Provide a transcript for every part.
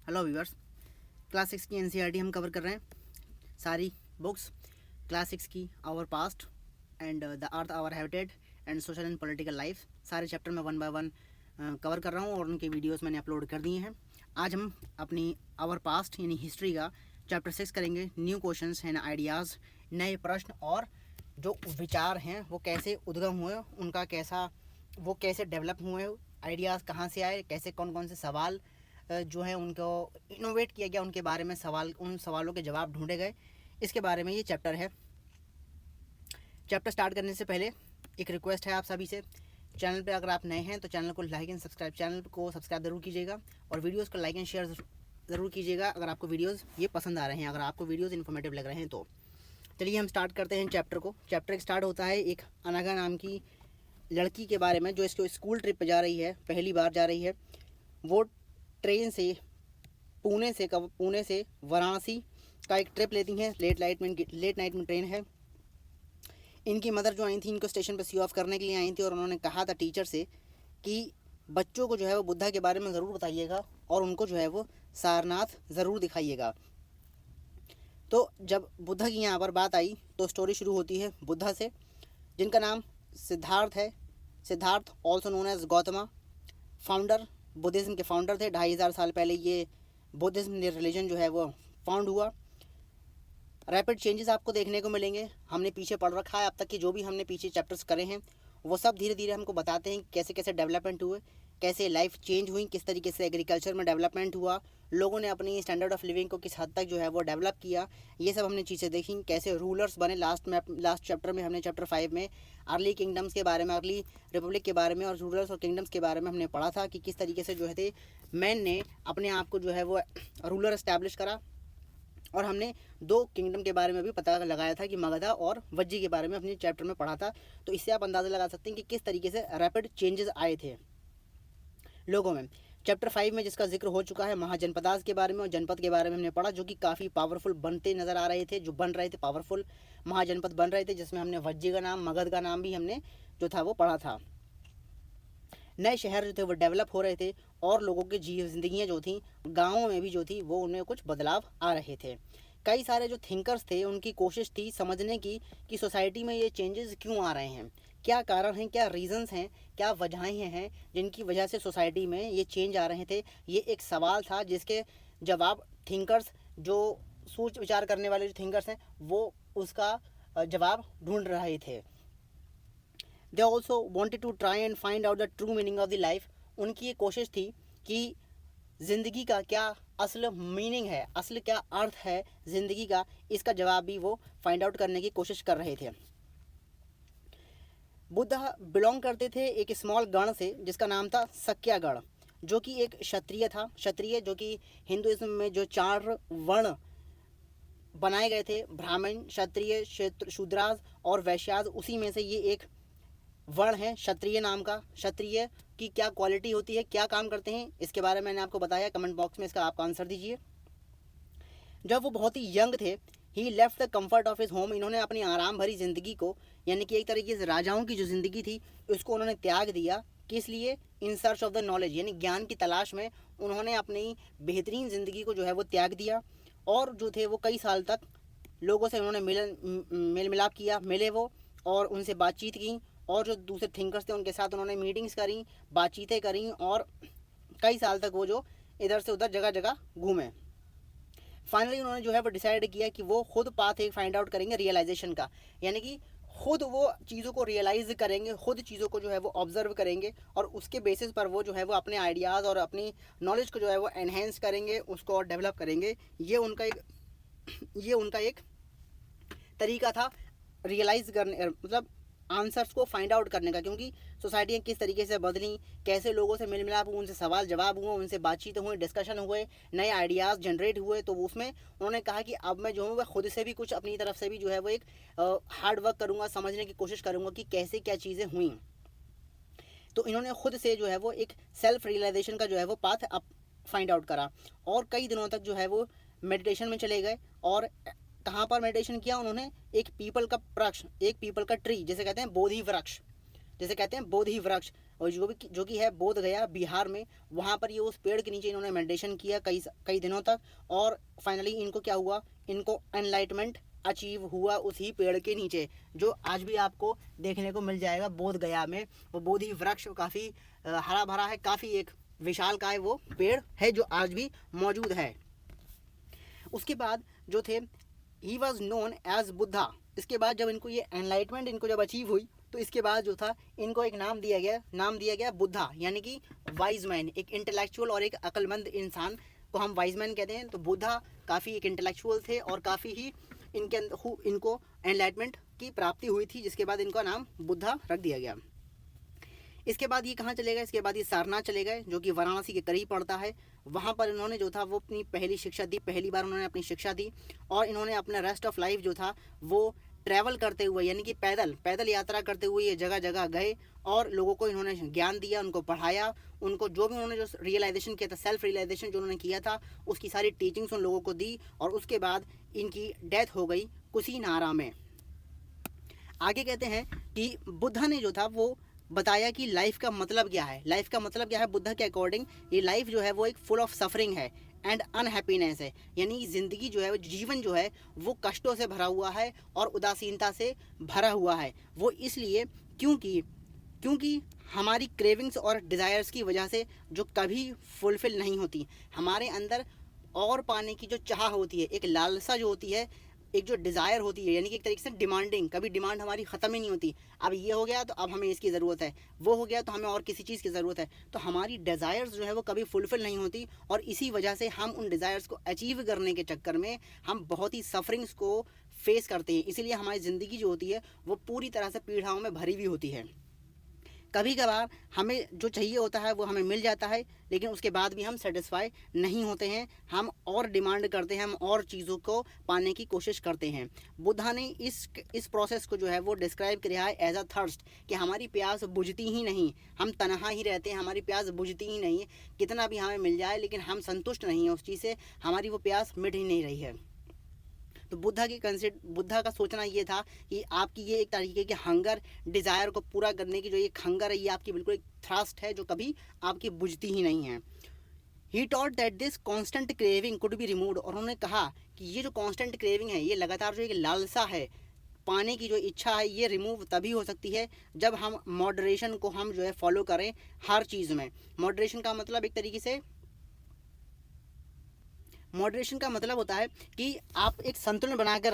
Hello viewers, class 6 की NCERT हम cover कर रहे हैं। सारी बुक्स क्लास 6 की our past and the earth our habitat and social and political life, सारे चैप्टर में 1 बाय 1 कवर कर रहा हूँ और उनके वीडियोस मैंने अपलोड कर दिए हैं। आज हम अपनी आवर पास्ट यानी हिस्ट्री का चैप्टर 6 करेंगे। न्यू क्वेश्चंस एंड आइडियाज़, नए प्रश्न और जो विचार हैं वो कैसे उद्गम हुए, उनका कैसे डेवलप हुए, आइडियाज़ कहाँ से आए, कैसे कौन कौन से सवाल जो है उनको इनोवेट किया गया, उनके बारे में उन सवालों के जवाब ढूंढे गए, इसके बारे में ये चैप्टर है। चैप्टर स्टार्ट करने से पहले एक रिक्वेस्ट है आप सभी से, चैनल पे अगर आप नए हैं तो चैनल को लाइक एंड सब्सक्राइब ज़रूर कीजिएगा और वीडियोस को लाइक एंड शेयर ज़रूर कीजिएगा अगर आपको वीडियोस ये पसंद आ रहे हैं, अगर आपको वीडियोस इन्फॉर्मेटिव लग रहे हैं तो। चलिए हम स्टार्ट करते हैं चैप्टर को। चैप्टर स्टार्ट होता है एक अनघा नाम की लड़की के बारे में जो इसको स्कूल ट्रिप पर जा रही है, पहली बार जा रही है। वो ट्रेन से पुणे से वाराणसी का एक ट्रिप लेती हैं। लेट नाइट में ट्रेन है। इनकी मदर जो आई थी, इनको स्टेशन पर सी ऑफ करने के लिए आई थी और उन्होंने कहा था टीचर से कि बच्चों को जो है वो बुद्धा के बारे में ज़रूर बताइएगा और उनको जो है वो सारनाथ ज़रूर दिखाइएगा। तो जब बुद्धा की यहाँ पर बात आई तो स्टोरी शुरू होती है बुद्धा से, जिनका नाम सिद्धार्थ है। Siddharth also known as Gautama, founder, Buddhism के फाउंडर थे। 2500 साल पहले ये बुद्धिज़्म रिलीजन जो है वो फाउंड हुआ। रैपिड चेंजेस आपको देखने को मिलेंगे। हमने पीछे पढ़ रखा है, अब तक के जो भी हमने पीछे चैप्टर्स करे हैं वो सब धीरे धीरे हमको बताते हैं कैसे कैसे डेवलपमेंट हुए, कैसे लाइफ चेंज हुई, किस तरीके से एग्रीकल्चर में डेवलपमेंट हुआ, लोगों ने अपनी स्टैंडर्ड ऑफ लिविंग को किस हद तक जो है वो डेवलप किया, ये सब हमने चीज़ें देखी। कैसे रूलर्स बने लास्ट चैप्टर में हमने चैप्टर 5 में अर्ली किंगडम्स के बारे में, अर्ली रिपब्लिक के बारे में और रूलर्स और किंगडम्स के बारे में हमने पढ़ा था कि किस तरीके से जो है मैन ने अपने आप को जो है वो रूलर इस्टेब्लिश करा। और हमने 2 किंगडम के बारे में भी पता लगाया था कि मगधा और वज्जी के बारे में अपने चैप्टर में पढ़ा था। तो इससे आप अंदाज़ा लगा सकते हैं कि किस तरीके से रैपिड चेंजेस आए थे लोगों में। चैप्टर 5 में जिसका जिक्र हो चुका है महाजनपदास के बारे में और जनपद के बारे में हमने पढ़ा, जो कि काफ़ी पावरफुल बनते नज़र आ रहे थे, जो बन रहे थे, पावरफुल महाजनपद बन रहे थे, जिसमें हमने वज्जी का नाम, मगध का नाम भी हमने जो था वो पढ़ा था। नए शहर जो थे वो डेवलप हो रहे थे और लोगों की ज़िंदगियाँ जो थी गाँवों में भी जो थी वो उनमें कुछ बदलाव आ रहे थे। कई सारे जो थिंकर्स थे उनकी कोशिश थी समझने की कि सोसाइटी में ये चेंजेस क्यों आ रहे हैं, क्या कारण हैं, क्या रीज़न्स हैं, क्या वजहें हैं जिनकी वजह से सोसाइटी में ये चेंज आ रहे थे। ये एक सवाल था जिसके जवाब थिंकर्स, जो सोच विचार करने वाले जो थिंकर्स हैं, वो उसका जवाब ढूंढ रहे थे। They also wanted to try and find out the true meaning of the life. उनकी ये कोशिश थी कि ज़िंदगी का क्या असल मीनिंग है, असल क्या अर्थ है ज़िंदगी का, इसका जवाब भी वो फाइंड आउट करने की कोशिश कर रहे थे। बुद्ध बिलोंग करते थे एक स्मॉल गण से जिसका नाम था सक्यागण, जो कि एक क्षत्रिय था। क्षत्रिय जो कि हिंदुइज्म में जो 4 वर्ण बनाए गए थे, ब्राह्मण, क्षत्रिय, शूद्राज और वैश्याज, उसी में से ये एक वर्ण है क्षत्रिय नाम का। क्षत्रिय की क्या क्वालिटी होती है, क्या काम करते हैं, इसके बारे में मैंने आपको बताया। कमेंट बॉक्स में इसका आप आंसर दीजिए। जब वो बहुत ही यंग थे, he left the comfort of his home. इन्होंने अपनी आराम भरी ज़िंदगी को, यानी कि एक तरीके से राजाओं की जो ज़िंदगी थी उसको उन्होंने त्याग दिया। किस लिए? In search of the knowledge, यानी ज्ञान की तलाश में उन्होंने अपनी बेहतरीन ज़िंदगी को जो है वो त्याग दिया। और जो थे वो कई साल तक लोगों से उन्होंने मेल मिलाप किया, मिले वो और उनसे बातचीत की और जो दूसरे थिंकर्स थे उनके साथ उन्होंने मीटिंग्स करी, बातचीतें करी और कई साल तक वो जो इधर से उधर जगह जगह घूमे। फाइनली उन्होंने जो है वो डिसाइड किया कि वो खुद पाथ एक फाइंड आउट करेंगे रियलाइजेशन का, यानी कि खुद वो चीज़ों को रियलाइज़ करेंगे, खुद चीज़ों को जो है वो ऑब्जर्व करेंगे और उसके बेसिस पर वो जो है वो अपने आइडियाज़ और अपनी नॉलेज को जो है वो एनहेंस करेंगे, उसको और डेवलप करेंगे। ये उनका एक तरीका था रियलाइज़ करने, मतलब आंसर्स को फाइंड आउट करने का, क्योंकि सोसाइटियाँ किस तरीके से बदली, कैसे लोगों से मिल मिलाप हुए, उनसे सवाल जवाब हुए, उनसे बातचीत हुई, डिस्कशन हुए, नए आइडियाज़ जनरेट हुए। तो उसमें उन्होंने कहा कि अब मैं जो हूँ वह खुद से भी कुछ अपनी तरफ से भी जो है वो एक हार्ड वर्क करूँगा, समझने की कोशिश करूँगा कि कैसे क्या चीज़ें हुई। तो इन्होंने खुद से जो है वो एक सेल्फ रियलाइजेशन का जो है वो पाथ अप फाइंड आउट करा और कई दिनों तक जो है वो मेडिटेशन में चले गए। और कहाँ पर मेडिटेशन किया उन्होंने? एक पीपल का वृक्ष, एक पीपल का ट्री, जैसे कहते हैं बोधि वृक्ष, और जो कि है बोध गया बिहार में। वहाँ पर ये उस पेड़ के नीचे इन्होंने मेडिटेशन किया कई दिनों तक, और फाइनली इनको क्या हुआ, इनको एनलाइटमेंट अचीव हुआ उसी पेड़ के नीचे, जो आज भी आपको देखने को मिल जाएगा बोध गया में। वो बोधि वृक्ष काफ़ी हरा भरा है, काफ़ी एक विशाल का है वो पेड़ है जो आज भी मौजूद है। उसके बाद जो थे, he was known as Buddha. इसके बाद जब इनको ये एनलाइटमेंट इनको जब अचीव हुई तो इसके बाद जो था इनको एक नाम दिया गया बुद्धा, यानी कि वाइज मैन। एक इंटेलेक्चुअल और एक अक्लमंद इंसान को हम वाइज मैन कहते हैं। तो बुद्धा काफ़ी एक इंटेलेक्चुअल थे और काफ़ी ही इनको एनलाइटमेंट की प्राप्ति हुई थी, जिसके बाद इनका नाम बुद्धा रख दिया गया। इसके बाद ये कहाँ चले गए, इसके बाद ये सारनाथ चले गए, जो कि वाराणसी के करीब पड़ता है। वहाँ पर इन्होंने जो था वो अपनी पहली शिक्षा दी, पहली बार उन्होंने अपनी शिक्षा दी, और इन्होंने अपना रेस्ट ऑफ लाइफ जो था वो ट्रैवल करते हुए, यानी कि पैदल यात्रा करते हुए ये जगह जगह गए और लोगों को इन्होंने ज्ञान दिया, उनको पढ़ाया, उनको जो भी उन्होंने जो रियलाइजेशन किया था, सेल्फ रियलाइजेशन जो उन्होंने किया था, उसकी सारी टीचिंग्स उन लोगों को दी। और उसके बाद इनकी डेथ हो गई कुशीनारा में। आगे कहते हैं कि बुद्धा ने जो था वो बताया कि लाइफ का मतलब क्या है। लाइफ का मतलब क्या है बुद्धा के अकॉर्डिंग, ये लाइफ जो है वो एक फुल ऑफ सफरिंग है एंड अनहैप्पीनेस है, यानी ज़िंदगी जो है, जीवन जो है वो कष्टों से भरा हुआ है और उदासीनता से भरा हुआ है। वो इसलिए क्योंकि हमारी क्रेविंग्स और डिज़ायर्स की वजह से जो कभी फुलफ़िल नहीं होती, हमारे अंदर और पाने की जो चाह होती है, एक लालसा जो होती है, एक जो डिज़ायर होती है, यानी कि एक तरीके से डिमांडिंग, कभी डिमांड हमारी ख़त्म ही नहीं होती। अब ये हो गया तो अब हमें इसकी ज़रूरत है, वो हो गया तो हमें और किसी चीज़ की ज़रूरत है। तो हमारी डिज़ायर्स जो है वो कभी फुलफ़िल नहीं होती, और इसी वजह से हम उन डिज़ायर्स को अचीव करने के चक्कर में हम बहुत ही सफरिंग्स को फेस करते हैं। इसीलिए हमारी ज़िंदगी जो होती है वो पूरी तरह से पीड़ाओं में भरी हुई होती है। कभी कभार हमें जो चाहिए होता है वो हमें मिल जाता है, लेकिन उसके बाद भी हम सेटिस्फाई नहीं होते हैं, हम और डिमांड करते हैं, हम और चीज़ों को पाने की कोशिश करते हैं। बुद्धा ने इस प्रोसेस को जो है वो डिस्क्राइब किया है एज अ थर्स्ट, कि हमारी प्यास बुझती ही नहीं, हम तनहा ही रहते हैं, हमारी प्यास बुझती ही नहीं है। कितना भी हमें मिल जाए लेकिन हम संतुष्ट नहीं हैं उस चीज़ से, हमारी वो प्यास मिट ही नहीं रही है। तो बुद्धा का सोचना ये था कि आपकी ये एक तरीके की हंगर, डिज़ायर को पूरा करने की जो एक हंगर है, ये आपकी बिल्कुल एक थ्रस्ट है जो कभी आपकी बुझती ही नहीं है। He taught that this constant craving could be removed, और उन्होंने कहा कि ये जो कॉन्स्टेंट क्रेविंग है, ये लगातार जो एक लालसा है, पाने की जो इच्छा है, ये रिमूव तभी हो सकती है जब हम मॉडरेशन को हम जो है फॉलो करें हर चीज़ में। मॉडरेशन का मतलब होता है कि आप एक संतुलन बना कर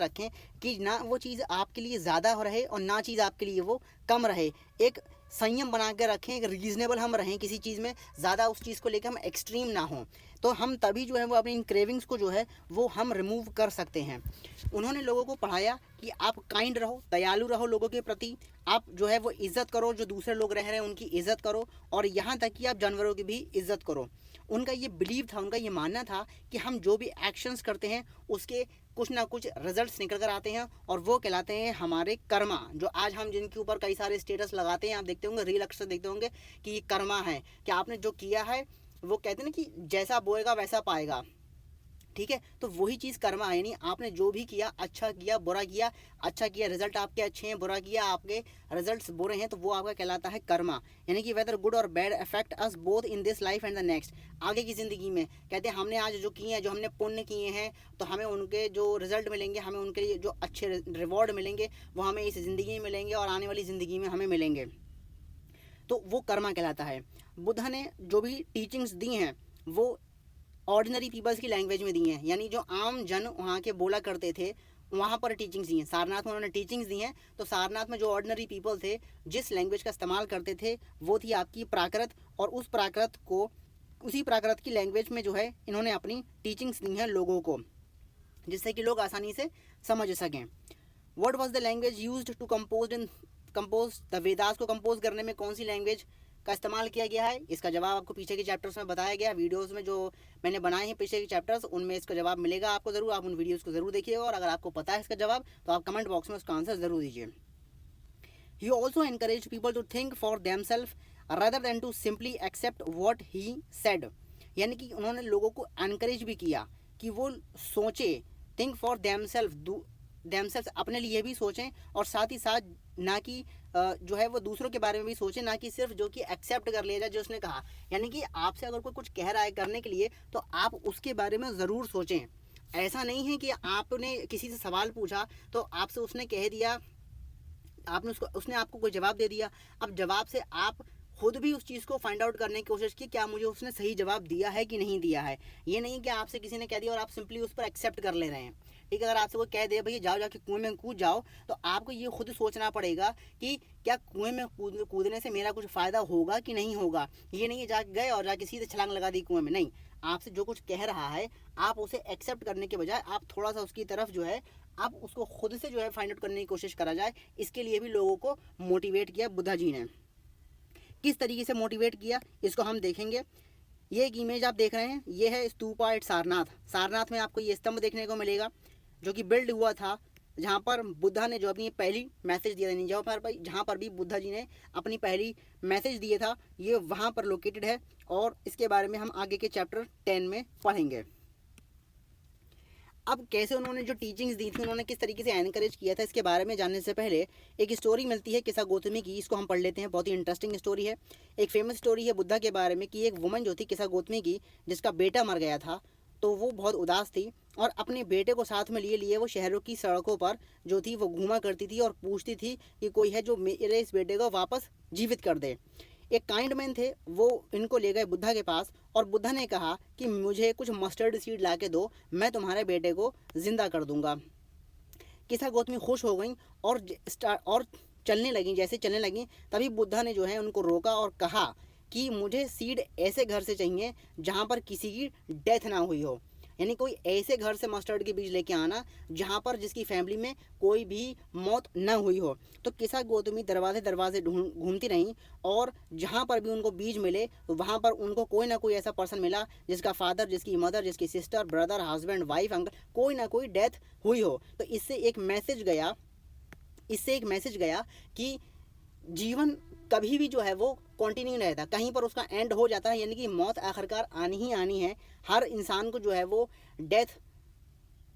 रखें, कि ना वो चीज़ आपके लिए ज़्यादा हो रहे और ना चीज़ आपके लिए वो कम रहे। एक संयम बना कर रखें, एक रीज़नेबल हम रहें किसी चीज़ में, ज़्यादा उस चीज़ को लेकर हम एक्सट्रीम ना हों, तो हम तभी जो है वो अपनी इन क्रेविंग्स को जो है वो हम रिमूव कर सकते हैं। उन्होंने लोगों को पढ़ाया कि आप काइंड रहो, दयालु रहो लोगों के प्रति, आप जो है वो इज़्ज़त करो, जो दूसरे लोग रह रहे हैं उनकी इज़्ज़त करो, और यहाँ तक कि आप जानवरों की भी इज़्ज़त करो। उनका ये बिलीव था, उनका ये मानना था कि हम जो भी एक्शंस करते हैं उसके कुछ ना कुछ रिजल्ट्स निकल कर आते हैं, और वो कहलाते हैं हमारे कर्मा। जो आज हम जिनके ऊपर कई सारे स्टेटस लगाते हैं, आप देखते होंगे, रील अक्सर देखते होंगे कि ये कर्मा है, कि आपने जो किया है, वो कहते हैं ना कि जैसा बोएगा वैसा पाएगा, ठीक है। तो वही चीज़ कर्मा है, यानी आपने जो भी किया, अच्छा किया बुरा किया, अच्छा किया रिजल्ट आपके अच्छे हैं, बुरा किया आपके रिजल्ट्स बुरे हैं, तो वो आपका कहलाता है कर्मा। यानी कि वेदर गुड और bad affect us both in this life and the next. आगे की ज़िंदगी में कहते हैं हमने आज जो किए हैं, जो हमने पुण्य किए हैं, तो हमें उनके जो रिजल्ट मिलेंगे, हमें उनके लिए जो अच्छे रिवॉर्ड मिलेंगे वो हमें इस ज़िंदगी में मिलेंगे और आने वाली ज़िंदगी में हमें मिलेंगे, तो वो कर्मा कहलाता है। बुद्धा ने जो भी टीचिंग्स दी हैं वो ऑर्डिनरी पीपल्स की लैंग्वेज में दी हैं, यानी जो आम जन वहाँ के बोला करते थे वहाँ पर टीचिंग्स दी हैं। सारनाथ में उन्होंने टीचिंग्स दी हैं, तो सारनाथ में जो ऑर्डिनरी पीपल थे, जिस लैंग्वेज का इस्तेमाल करते थे, वो थी आपकी प्राकृत, और उसी प्राकृत की लैंग्वेज में जो है इन्होंने अपनी टीचिंग्स दी हैं लोगों को, जिससे कि लोग आसानी से समझ सकें। What was the language used to compose the Vedas को कंपोज करने में कौन सी लैंग्वेज का इस्तेमाल किया गया है? इसका जवाब आपको पीछे के चैप्टर्स में बताया गया, वीडियोस में जो मैंने बनाए हैं पीछे के चैप्टर्स, उनमें इसका जवाब मिलेगा आपको ज़रूर। आप उन वीडियोस को ज़रूर देखिएगा, और अगर आपको पता है इसका जवाब तो आप कमेंट बॉक्स में उसका आंसर ज़रूर दीजिए। He also encourage people to think for themselves rather than to simply accept what he said, यानी कि उन्होंने लोगों को एनकरेज भी किया कि वो सोचे, थिंक फॉर देमसेल्फ, देमसेल्स अपने लिए भी सोचें और साथ ही साथ ना कि जो है वो दूसरों के बारे में भी सोचें, ना कि सिर्फ जो कि एक्सेप्ट कर लिया जाए जो उसने कहा। यानी कि आपसे अगर कोई कुछ कह रहा है करने के लिए तो आप उसके बारे में ज़रूर सोचें। ऐसा नहीं है कि आपने किसी से सवाल पूछा तो आपसे उसने कह दिया, आपने उसने आपको कोई जवाब दे दिया। अब जवाब से आप खुद भी उस चीज़ को फाइंड आउट करने की कोशिश की, क्या मुझे उसने सही जवाब दिया है कि नहीं दिया है। ये नहीं कि आपसे किसी ने कह दिया और आप सिंपली उस पर एक्सेप्ट कर ले रहे हैं। ठीक है, अगर आपसे कोई कह दे भैया जाओ जाके कुएं में कूद जाओ, तो आपको ये खुद सोचना पड़ेगा कि क्या कुएं में कूदने से मेरा कुछ फ़ायदा होगा कि नहीं होगा। ये नहीं है जाके गए और जाके सीधे छलांग लगा दी कुएं में, नहीं। आपसे जो कुछ कह रहा है आप उसे एक्सेप्ट करने के बजाय आप थोड़ा सा उसकी तरफ जो है आप उसको खुद से जो है फाइंड आउट करने की कोशिश करा जाए। इसके लिए भी लोगों को मोटिवेट किया बुद्धा जी ने। किस तरीके से मोटिवेट किया इसको हम देखेंगे। ये एक इमेज आप देख रहे हैं, ये है स्तूपा एट सारनाथ। सारनाथ में आपको ये स्तंभ देखने को मिलेगा जो कि बिल्ड हुआ था जहाँ पर बुद्धा ने जो अपनी पहली मैसेज दिया था, जहाँ पर भी बुद्धा जी ने अपनी पहली मैसेज दिया था, ये वहाँ पर लोकेटेड है। और इसके बारे में हम आगे के चैप्टर 10 में पढ़ेंगे। अब कैसे उन्होंने जो टीचिंग्स दी थी, उन्होंने किस तरीके से एनकरेज किया था, इसके बारे में जानने से पहले एक स्टोरी मिलती है किसा गौतमी की, इसको हम पढ़ लेते हैं। बहुत ही इंटरेस्टिंग स्टोरी है, एक फेमस स्टोरी है बुद्धा के बारे में कि एक वुमन जो थी किसा गौतमी की, जिसका बेटा मर गया था, तो वो बहुत उदास थी और अपने बेटे को साथ में लिए लिए वो शहरों की सड़कों पर जो थी वो घूमा करती थी और पूछती थी कि कोई है जो मेरे इस बेटे को वापस जीवित कर दे। एक काइंड मैन थे, वो इनको ले गए बुद्धा के पास और बुद्धा ने कहा कि मुझे कुछ मस्टर्ड सीड ला के दो, मैं तुम्हारे बेटे को ज़िंदा कर दूंगा। किसा गौतमी खुश हो गई और चलने लगी। जैसे चलने लगी तभी बुद्धा ने जो है उनको रोका और कहा कि मुझे सीड ऐसे घर से चाहिए जहाँ पर किसी की डेथ ना हुई हो। यानी कोई ऐसे घर से मस्टर्ड के बीज लेके आना जहाँ पर जिसकी फैमिली में कोई भी मौत न हुई हो। तो किसा गौतमी दरवाजे दरवाजे घूमती रहीं और जहाँ पर भी उनको बीज मिले तो वहाँ पर उनको कोई ना कोई ऐसा पर्सन मिला जिसका फादर, जिसकी मदर, जिसकी sister, brother, husband, wife, uncle, कोई ना कोई डेथ हुई हो। तो इससे एक मैसेज गया कि जीवन कभी भी जो है वो कंटिन्यू नहीं रहता, कहीं पर उसका एंड हो जाता है। यानी कि मौत आखिरकार आनी ही आनी है। हर इंसान को जो है वो डेथ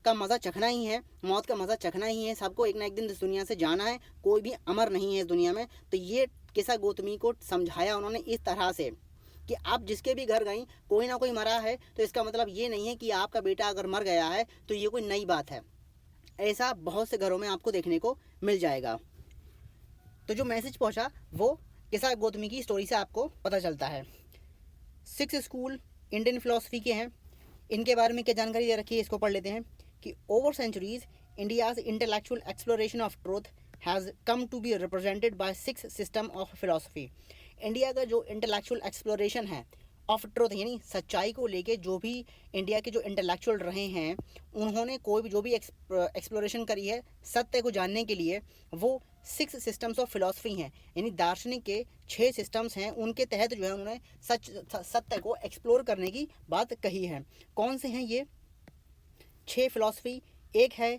का मज़ा चखना ही है, मौत का मज़ा चखना ही है। सबको एक ना एक दिन इस दुनिया से जाना है, कोई भी अमर नहीं है इस दुनिया में। तो ये किसा गौतमी को समझाया उन्होंने इस तरह से कि आप जिसके भी घर गई कोई ना कोई मरा है, तो इसका मतलब ये नहीं है कि आपका बेटा अगर मर गया है तो ये कोई नई बात है। ऐसा बहुत से घरों में आपको देखने को मिल जाएगा। तो जो मैसेज पहुंचा वो किसा गौतमी की स्टोरी से आपको पता चलता है। 6 स्कूल इंडियन फिलोसफी के हैं, इनके बारे में क्या जानकारी दे रखी है इसको पढ़ लेते हैं कि over centuries India's intellectual exploration of truth has come to be represented by 6 system of philosophy. India का जो इंटेलेक्चुअल एक्सप्लोरेशन है ऑफ ट्रूथ यानी सच्चाई को लेके, जो भी इंडिया के जो इंटेलेक्चुअल रहे हैं उन्होंने कोई भी जो भी एक्सप्लोरेशन करी है सत्य को जानने के लिए, वो 6 सिस्टम्स ऑफ फिलॉसफी हैं। यानी दार्शनिक के 6 सिस्टम्स हैं, उनके तहत जो है उन्होंने सत्य को एक्सप्लोर करने की बात कही है। कौन से हैं ये 6 फिलॉसफी? एक है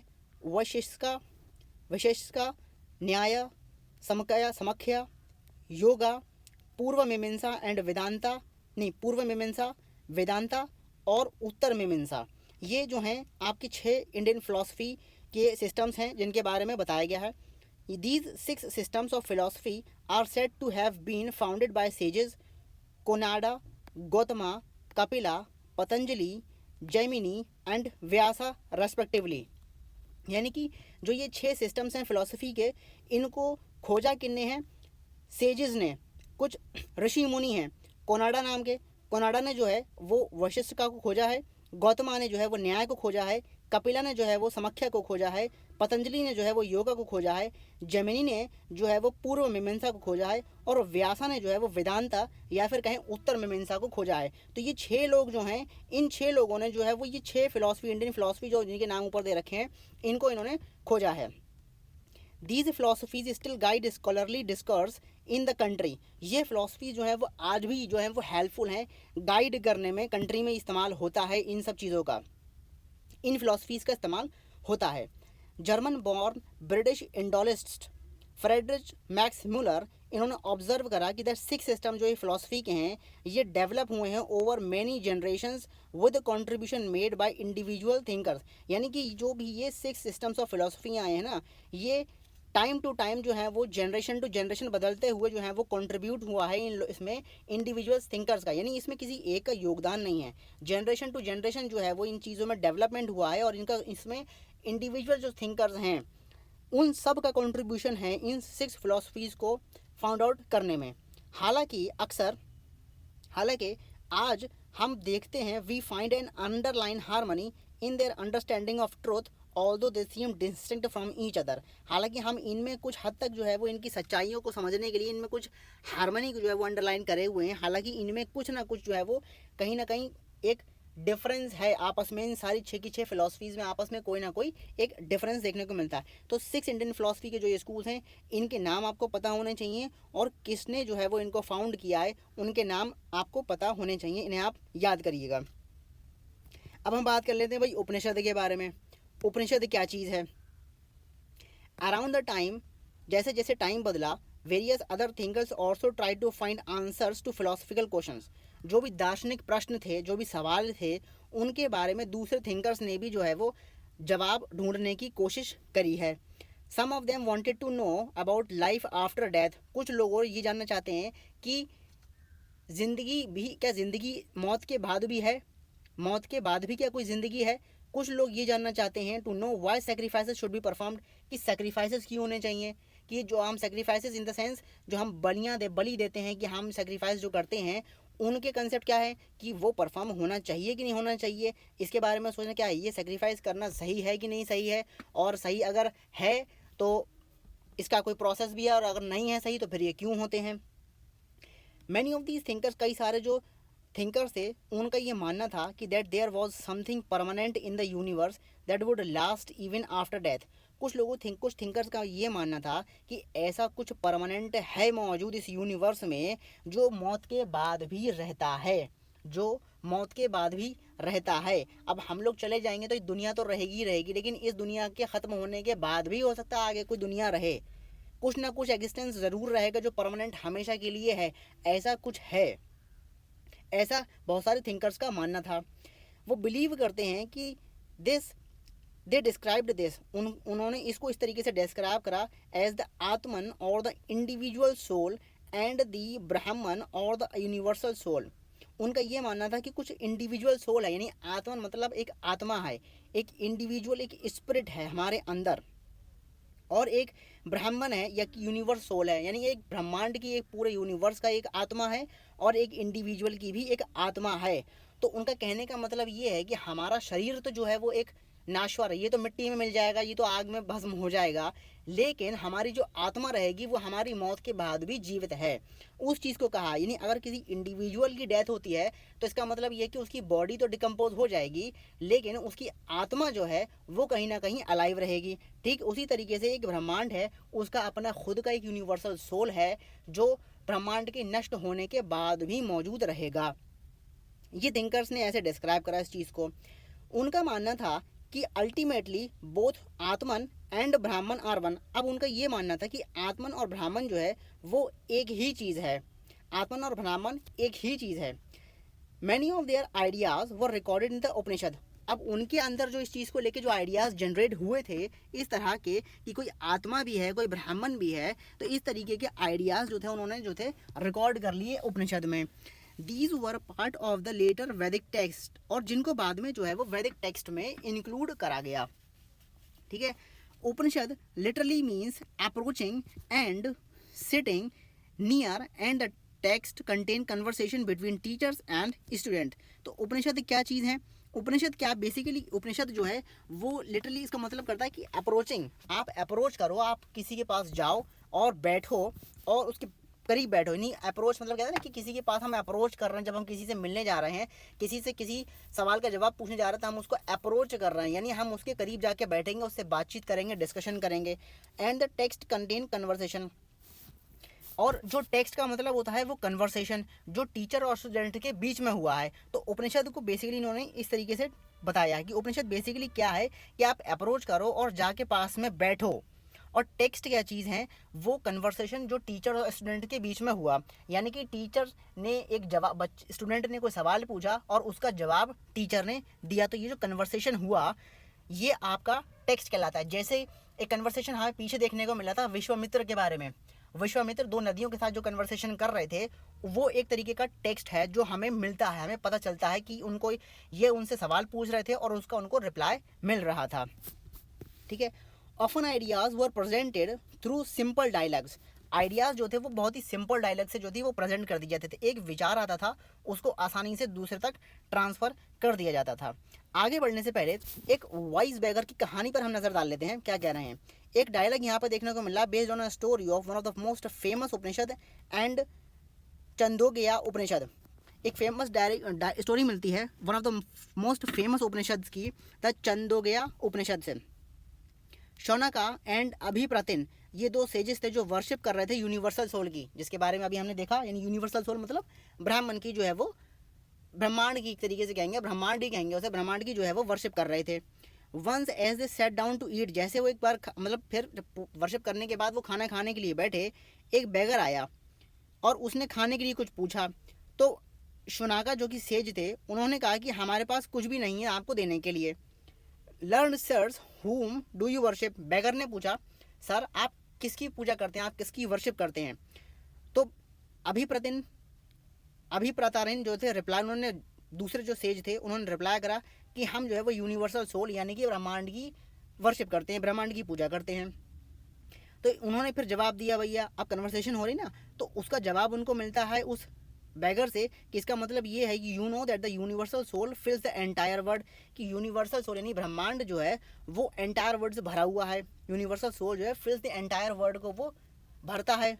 वैशेषिका, न्याय, समख्या, योगा, पूर्व मीमांसा एंड वेदांता, पूर्व मीमांसा, वेदांता और उत्तर मीमांसा। ये जो हैं आपकी 6 इंडियन फिलॉसफी के सिस्टम्स हैं जिनके बारे में बताया गया है। These 6 systems of philosophy are said to have been founded by sages Konada, Gautama, Kapila, Patanjali, Jaimini and Vyasa respectively। यानी कि जो ये 6 सिस्टम्स हैं फिलॉसफी के, इनको खोजा किन्ने हैं? सेजेस ने, कुछ ऋषि मुनि हैं। कोनाडा ने जो है वो वशिष्ठिका को खोजा है, गौतमा ने जो है वो न्याय को खोजा है, कपिला ने जो है वो समख्या को खोजा है, पतंजलि ने जो है वो योगा को खोजा है, जैमिनी ने जो है वो पूर्व मीमांसा को खोजा है और व्यासा ने जो है वो वेदांता या फिर कहें उत्तर मीमांसा को खोजा है। तो ये 6 लोग जो हैं, इन 6 लोगों ने जो है वो ये 6 फिलॉसफी, इंडियन फिलॉसफी जो जिनके नाम ऊपर दे रखे हैं, इनको इन्होंने खोजा है। These philosophies still guide scholarly discourse in the country। ये फिलॉसफी जो है वो आज भी जो है वो हेल्पफुल हैं, गाइड करने में कंट्री में इस्तेमाल होता है। इन सब चीज़ों का, इन फिलॉसफीज़ का इस्तेमाल होता है। German born British Indologist Friedrich Max Muller इन्होंने ऑब्जर्व करा कि द 6 सिस्टम जो ये फिलोसफी के हैं ये डेवलप हुए हैं over many generations with contribution made by individual thinkers. यानी कि जो भी ये 6 सिस्टम्स ऑफ फिलोसफी आए हैं ना, ये टाइम टू टाइम जो है वो जनरेशन टू जनरेशन बदलते हुए जो है वो कंट्रीब्यूट हुआ है इसमें इंडिविजुअल थिंकर्स का। यानी इसमें किसी एक का योगदान नहीं है, जनरेशन टू जनरेशन जो है वो इन चीज़ों में डेवलपमेंट हुआ है और इनका इसमें इंडिविजुअल जो थिंकर्स हैं उन सब का कंट्रीब्यूशन है इन 6 फिलोसफीज़ को फाउंड आउट करने में। हालांकि आज हम देखते हैं we find an underline harmony in their understanding of truth although they seem distinct from each other. हालांकि हम इनमें कुछ हद तक जो है वो इनकी सच्चाइयों को समझने के लिए इनमें कुछ हार्मनी जो है वो अंडरलाइन करे हुए हैं। हालांकि इनमें कुछ ना कुछ जो है वो कहीं ना कहीं एक डिफरेंस है आपस में। इन सारी 6 की 6 फिलोसफीज़ में आपस में कोई ना कोई एक डिफरेंस देखने को मिलता है। तो 6 इंडियन फिलोसफी के जो ये स्कूल्स हैं इनके नाम आपको पता होने चाहिए और किसने जो है वो इनको फाउंड किया है उनके नाम आपको पता होने चाहिए, इन्हें आप याद करिएगा। अब हम बात कर लेते हैं भाई उपनिषद के बारे में। उपनिषद क्या चीज़ है? अराउंड द टाइम, जैसे जैसे टाइम बदला, various other thinkers also try to find answers to philosophical questions. जो भी दार्शनिक प्रश्न थे, जो भी सवाल थे, उनके बारे में दूसरे थिंकर्स ने भी जो है वो जवाब ढूंढने की कोशिश करी है। Some of them wanted to know about life after death. कुछ लोग और ये जानना चाहते हैं कि ज़िंदगी भी क्या, ज़िंदगी मौत के बाद भी है, मौत के बाद भी क्या कोई ज़िंदगी है। कुछ लोग ये जानना चाहते हैं to know why sacrifices should be performed, कि सेक्रीफाइसेस क्यों होने चाहिए, कि जो हम सेक्रीफाइसेस इन द सेंस जो हम बलि देते हैं, कि हम सेक्रीफाइस जो करते हैं उनके कंसेप्ट क्या है कि वो परफॉर्म होना चाहिए कि नहीं होना चाहिए। इसके बारे में सोचना क्या है, ये सेक्रीफाइस करना सही है कि नहीं सही है, और सही अगर है तो इसका कोई प्रोसेस भी है, और अगर नहीं है सही तो फिर ये क्यों होते हैं। मैनी ऑफ दीज थिंकर्स, कई सारे जो थिंकर्स थे उनका ये मानना था कि that there was something permanent in the universe that would last even after death. कुछ थिंकर्स का ये मानना था कि ऐसा कुछ परमानेंट है मौजूद इस यूनिवर्स में जो मौत के बाद भी रहता है, जो मौत के बाद भी रहता है। अब हम लोग चले जाएंगे तो दुनिया तो रहेगी ही रहेगी, लेकिन इस दुनिया के ख़त्म होने के बाद भी हो सकता है आगे कोई दुनिया रहे, कुछ ना कुछ एग्जिस्टेंस ज़रूर रहेगा जो परमानेंट हमेशा के लिए है। ऐसा कुछ है, ऐसा बहुत सारे थिंकर्स का मानना था। वो बिलीव करते हैं कि दिस दे डिस्क्राइब्ड दिस, उन्होंने इसको इस तरीके से डिस्क्राइब करा एज द आत्मन और the individual soul and the Brahman और द यूनिवर्सल सोल। उनका ये मानना था कि कुछ इंडिविजुअल सोल है, यानी आत्मन मतलब एक आत्मा है, एक इंडिविजुअल एक स्पिरिट है हमारे अंदर, और एक ब्राह्मण है या यूनिवर्स सोल है, यानी एक ब्रह्मांड की, एक पूरे यूनिवर्स का एक आत्मा है, और एक इंडिविजुअल की भी एक आत्मा है। तो उनका कहने का मतलब ये है कि हमारा शरीर तो जो है वो एक नाश्वर है, ये तो मिट्टी में मिल जाएगा, ये तो आग में भस्म हो जाएगा, लेकिन हमारी जो आत्मा रहेगी वो हमारी मौत के बाद भी जीवित है। उस चीज़ को कहा, यानी अगर किसी इंडिविजुअल की डेथ होती है तो इसका मतलब ये कि उसकी बॉडी तो डिकम्पोज हो जाएगी, लेकिन उसकी आत्मा जो है वो कहीं ना कहीं अलाइव रहेगी। ठीक उसी तरीके से एक ब्रह्मांड है, उसका अपना खुद का एक यूनिवर्सल सोल है जो ब्रह्मांड के नष्ट होने के बाद भी मौजूद रहेगा। ये थिंकर्स ने ऐसे डिस्क्राइब करा इस चीज़ को। उनका मानना था कि अल्टीमेटली बोथ आत्मन एंड ब्राह्मण आर वन। अब उनका ये मानना था कि आत्मन और ब्राह्मण जो है वो एक ही चीज़ है, आत्मन और ब्राह्मण एक ही चीज़ है। Many of their ideas were recorded in the Upanishad. अब उनके अंदर जो इस चीज़ को लेके जो आइडियाज़ जनरेट हुए थे इस तरह के कि कोई आत्मा भी है, कोई ब्राह्मण भी है, तो इस तरीके के आइडियाज़ जो थे उन्होंने जो थे रिकॉर्ड कर लिए उपनिषद में। These were part of the later Vedic text, और जिनको बाद में जो है वो वैदिक टेक्स्ट में इंक्लूड करा गया। ठीक है, Upanishad literally means approaching and sitting near, and the text contain conversation between teachers and student. तो उपनिषद क्या चीज़ है? उपनिषद क्या, बेसिकली उपनिषद जो है वो लिटरली इसका मतलब करता है कि अप्रोचिंग, आप अप्रोच करो, आप किसी के पास जाओ और बैठो और उसके करीब बैठो। नहीं, अप्रोच मतलब कहते हैं ना कि किसी के पास हम अप्रोच कर रहे हैं, जब हम किसी से मिलने जा रहे हैं, किसी से किसी सवाल का जवाब पूछने जा रहे हैं तो हम उसको अप्रोच कर रहे हैं, यानी हम उसके करीब जाके बैठेंगे, उससे बातचीत करेंगे, डिस्कशन करेंगे। And the text contain conversation, और जो टेक्स्ट का मतलब होता है वो कन्वर्सेशन जो टीचर और स्टूडेंट के बीच में हुआ है। तो उपनिषद को बेसिकली इन्होंने इस तरीके से बताया कि उपनिषद बेसिकली क्या है कि आप अप्रोच करो और जाके पास में बैठो और टेक्स्ट क्या चीज़ है, वो कन्वर्सेशन जो टीचर और स्टूडेंट के बीच में हुआ, यानी कि टीचर ने एक जवाब, स्टूडेंट ने कोई सवाल पूछा और उसका जवाब टीचर ने दिया, तो ये जो कन्वर्सेशन हुआ ये आपका टेक्स्ट कहलाता है। जैसे एक कन्वर्सेशन हमें पीछे देखने को मिला था विश्वामित्र के बारे में। विश्वामित्र दो नदियों के साथ जो कन्वर्सेशन कर रहे थे वो एक तरीके का टेक्स्ट है जो हमें मिलता है, हमें पता चलता है कि उनको ये उनसे सवाल पूछ रहे थे और उसका उनको रिप्लाई मिल रहा था। ठीक है। ऑफन आइडियाज़ वर presented through simple dialogues. Ideas जो थे वो बहुत ही सिंपल डायलॉग से जो थी वो प्रेजेंट कर दिए जाते थे। एक विचार आता था उसको आसानी से दूसरे तक ट्रांसफ़र कर दिया जाता था। आगे बढ़ने से पहले एक वाइज बैगर की कहानी पर हम नज़र डाल लेते हैं, क्या कह रहे हैं। एक डायलॉग यहाँ पर देखने को मिला, based on a story of one of the most famous Upanishad and Chandogya Upanishad. एक फेमस स्टोरी मिलती है one of the most famous Upanishad की, द चंदोगया उपनिषद से। शौनका एंड अभिप्रतिन ये दो सेजेस थे जो वर्शिप कर रहे थे यूनिवर्सल सोल की, जिसके बारे में अभी हमने देखा। यानी यूनिवर्सल सोल मतलब ब्राह्मण की जो है वो, ब्रह्मांड की एक तरीके से कहेंगे, ब्रह्मांड ही कहेंगे उसे, ब्रह्मांड की जो है वो वर्शिप कर रहे थे। Once as they sat down to eat, जैसे वो एक बार मतलब फिर वर्शिप करने के बाद वो खाना खाने के लिए बैठे, एक बेगर आया और उसने खाने के लिए कुछ पूछा। तो शौनका जो कि सेज थे उन्होंने कहा कि हमारे पास कुछ भी नहीं है आपको देने के लिए। लर्न सर्स हुम डू यू वर्शिप, बेगर ने पूछा सर आप किसकी पूजा करते हैं, आप किसकी वर्शिप करते हैं। तो अभिप्रतारिन जो थे रिप्लाई, उन्होंने दूसरे जो सेज थे उन्होंने रिप्लाई करा कि हम जो है वो यूनिवर्सल सोल यानी कि ब्रह्मांड की वर्शिप करते हैं, ब्रह्मांड की पूजा करते हैं। तो उन्होंने फिर जवाब दिया, भैया अब कन्वर्सेशन हो रही ना, तो उसका जवाब उनको मिलता है उस बैगर से कि इसका मतलब ये है कि you know that the universal soul fills the entire world, कि यूनिवर्सल सोल यानी ब्रह्मांड जो है वो एंटायर वर्ल्ड से भरा हुआ है। यूनिवर्सल सोल जो है फिल्स द एंटायर वर्ल्ड को वो भरता है,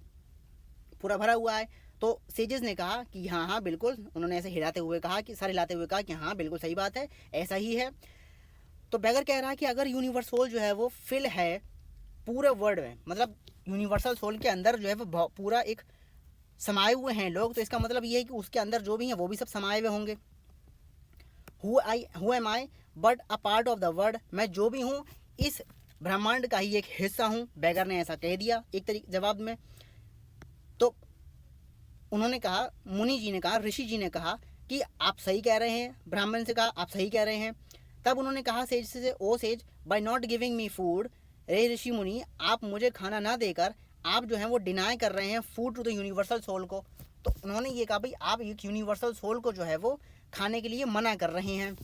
पूरा भरा हुआ है। तो सेजेस ने कहा कि हाँ हाँ बिल्कुल, उन्होंने ऐसे हिलाते हुए कहा कि सर हिलाते हुए कहा कि हाँ बिल्कुल सही बात है, ऐसा ही है। तो बैगर कह रहा है कि अगर यूनिवर्सल सोल जो है वो फिल है पूरे वर्ल्ड में, मतलब यूनिवर्सल सोल के अंदर जो है वो पूरा एक समाये हुए हैं लोग, तो इसका मतलब ये है कि उसके अंदर जो भी हैं वो भी सब समाये हुए होंगे। Who am I but a part of the world, मैं जो भी हूँ इस ब्रह्मांड का ही एक हिस्सा हूँ, बैगर ने ऐसा कह दिया एक तरीके जवाब में। तो उन्होंने कहा, मुनि जी ने कहा, ऋषि जी ने कहा कि आप सही कह रहे हैं, ब्राह्मण से कहा आप सही कह रहे हैं। तब उन्होंने कहा सेज से, O sage by not giving me food, रे ऋषि मुनि आप मुझे खाना ना देकर आप जो है वो डिनाई कर रहे हैं food to the universal soul को। तो उन्होंने ये कहा भाई आप एक यूनिवर्सल सोल को जो है वो खाने के लिए मना कर रहे हैं।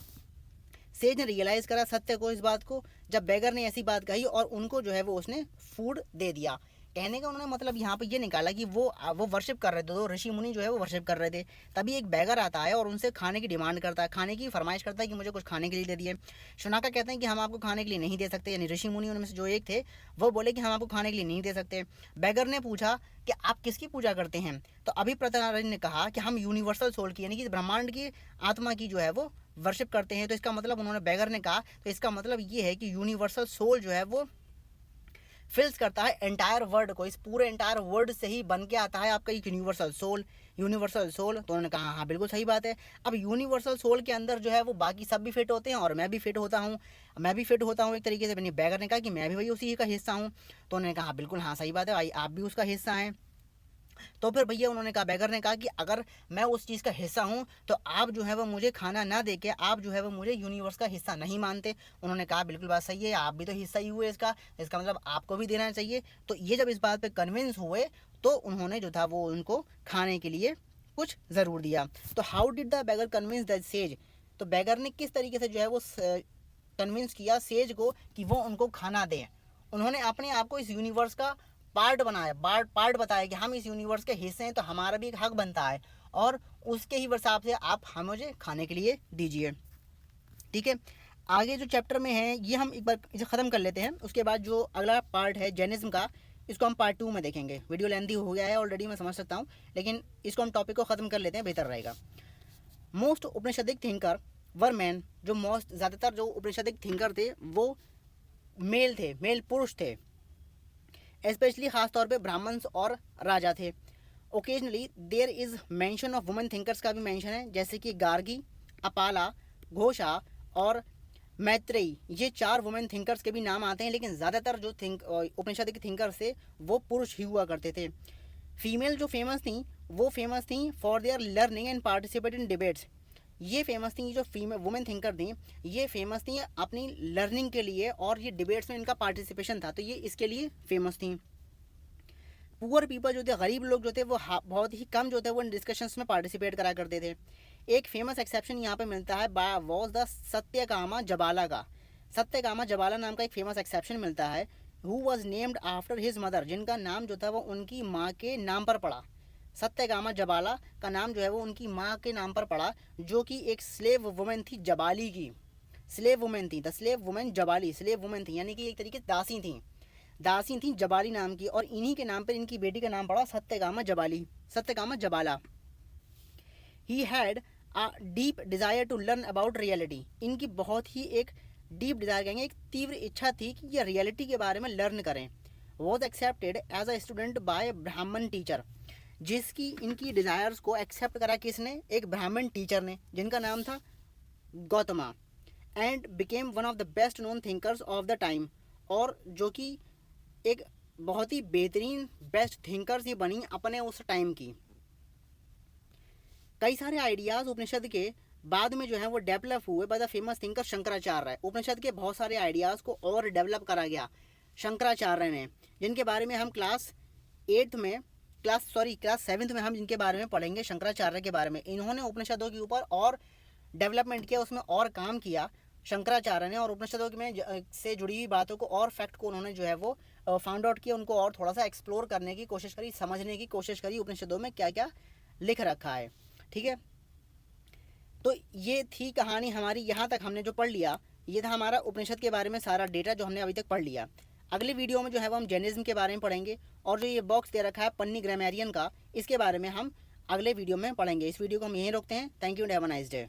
सेज ने रियलाइज़ करा सत्य को, इस बात को, जब बैगर ने ऐसी बात कही और उनको जो है वो उसने फूड दे दिया। कहने का उन्होंने मतलब यहाँ पे ये निकाला कि वो वर्शिप कर रहे थे, तो ऋषि मुनि जो है वो वर्शिप कर रहे थे। तभी एक बैगर आता है और उनसे खाने की डिमांड करता है, खाने की फरमाइश करता है कि मुझे कुछ खाने के लिए दे दिए। शौनका कहते हैं कि हम आपको खाने के लिए नहीं दे सकते, यानी ऋषि मुनि उनमें से जो एक थे वो बोले कि हम आपको खाने के लिए नहीं दे सकते। बैगर ने पूछा कि आप किसकी पूजा करते हैं, तो अभिप्रतारिन ने कहा कि हम यूनिवर्सल सोल की यानी कि ब्रह्मांड की आत्मा की जो है वो वर्शिप करते हैं। तो इसका मतलब उन्होंने बैगर ने कहा, तो इसका मतलब ये है कि यूनिवर्सल सोल जो है वो फिल्स करता है एंटायर वर्ल्ड को, इस पूरे एंटायर वर्ल्ड से ही बन के आता है आपका एक यूनिवर्सल सोल। यूनिवर्सल सोल, तो उन्होंने कहा हाँ बिल्कुल सही बात है। अब यूनिवर्सल सोल के अंदर जो है वो बाकी सब भी फिट होते हैं और मैं भी फिट होता हूँ एक तरीके से। मैंने बैगर ने कहा कि मैं भी वही उसी का हिस्सा हूँ, तो उन्होंने कहा बिल्कुल हाँ सही बात है भाई, आप भी उसका हिस्सा हैं। तो फिर भैया उन्होंने कहा, बैगर ने कहा कि अगर मैं उस चीज़ का हिस्सा हूँ तो आप जो है वो मुझे खाना ना दे के आप जो है वो मुझे यूनिवर्स का हिस्सा नहीं मानते। उन्होंने कहा बिल्कुल बात सही है, आप भी तो हिस्सा ही हुए इसका मतलब आपको भी देना चाहिए। तो ये जब इस बात पे कन्विंस हुए तो उन्होंने जो था वो उनको खाने के लिए कुछ ज़रूर दिया। तो how did the bagger convince the sage, तो बैगर ने किस तरीके से जो है वो कन्विंस किया सेज को कि वो उनको खाना दें। उन्होंने अपने आप को इस यूनिवर्स का पार्ट बनाया, पार्ट बताया कि हम इस यूनिवर्स के हिस्से हैं, तो हमारा भी एक हक बनता है और उसके ही हिसाब से आप हम मुझे खाने के लिए दीजिए। ठीक है, आगे जो चैप्टर में है ये हम एक बार इसे ख़त्म कर लेते हैं। उसके बाद जो अगला पार्ट है जैनिज्म का, इसको हम पार्ट 2 में देखेंगे। वीडियो लेंथी हो गया है ऑलरेडी, मैं समझ सकता हूँ, लेकिन इसको हम टॉपिक को ख़त्म कर लेते हैं, बेहतर रहेगा। मोस्ट उपनिषदिक थिंकर वर मैन, जो मोस्ट ज़्यादातर जो उपनिषदिक थिंकर थे वो मेल थे, मेल पुरुष थे। स्पेशली ख़ास तौर पे ब्राह्मण्स और राजा थे। Occasionally there is mention of women thinkers का भी मेंशन है, जैसे कि गार्गी, अपाला, घोषा और मैत्रेयी, ये 4 वुमेन थिंकर्स के भी नाम आते हैं, लेकिन ज़्यादातर जो उपनिषद के थिंकर्स थे वो पुरुष ही हुआ करते थे। फीमेल जो फेमस थी वो फेमस थी for their learning and participate in debates. ये फेमस थी, जो फीमेल वुमेन थिंकर थी ये फेमस थी अपनी लर्निंग के लिए, और ये डिबेट्स में इनका पार्टिसिपेशन था, तो ये इसके लिए फेमस थी। पुअर पीपल जो थे, गरीब लोग जो थे, वो बहुत ही कम जो थे वो इन डिस्कशंस में पार्टिसिपेट करा करते थे। एक फेमस एक्सेप्शन यहाँ पे मिलता है वॉज द सत्यकामा जबाला का। सत्यकामा जबाला नाम का एक फेमस एक्सेप्शन मिलता है, who was named after his mother, जिनका नाम जो था वो उनकी माँ के नाम पर पड़ा। सत्यकामा जबाला का नाम जो है वो उनकी माँ के नाम पर पड़ा, जो कि एक स्लेव वुमेन थी, जबाली की स्लेव वुमेन थी। The slave women Jabali, slave women थी यानी कि एक तरीके दासी थी जबाली नाम की, और इन्हीं के नाम पर इनकी बेटी का नाम पड़ा Satyakama Jabala. He had a deep desire to learn about reality, इनकी बहुत ही एक डीप डिज़ायर कहेंगे, एक तीव्र इच्छा थी कि ये रियलिटी के बारे में लर्न करें। Was accepted as a student by Brahmin teacher, जिसकी इनकी डिज़ायर्स को एक्सेप्ट करा किसने, एक ब्राह्मण टीचर ने, जिनका नाम था Gautama, and became one of the best known thinkers of the time, और जो कि एक बहुत ही बेहतरीन बेस्ट थिंकर्स ही बनी अपने उस टाइम की। कई सारे आइडियाज़ उपनिषद के बाद में जो है वो डेवलप हुए by the famous thinker Shankaracharya. Upanishad के बहुत सारे आइडियाज़ को और डेवलप करा गया शंकराचार्य ने, जिनके बारे में हम क्लास 7 में हम जिनके बारे में पढ़ेंगे, शंकराचार्य के बारे में। इन्होंने उपनिषदों के ऊपर और डेवलपमेंट किया, उसमें और काम किया शंकराचार्य ने, और उपनिषदों में से जुड़ी हुई बातों को और फैक्ट को उन्होंने जो है वो फाउंड आउट किया, उनको और थोड़ा सा एक्सप्लोर करने की कोशिश करी, समझने की कोशिश करी उपनिषदों में क्या क्या लिख रखा है। ठीक है, तो ये थी कहानी हमारी। यहाँ तक हमने जो पढ़ लिया, ये था हमारा उपनिषद के बारे में सारा डेटा जो हमने अभी तक पढ़ लिया। अगले वीडियो में जो है वो हम जैनिज्म के बारे में पढ़ेंगे, और जो ये बॉक्स दे रखा है पन्नी ग्रामेरियन का, इसके बारे में हम अगले वीडियो में पढ़ेंगे। इस वीडियो को हम यहीं रोकते हैं। Thank you and have a nice day.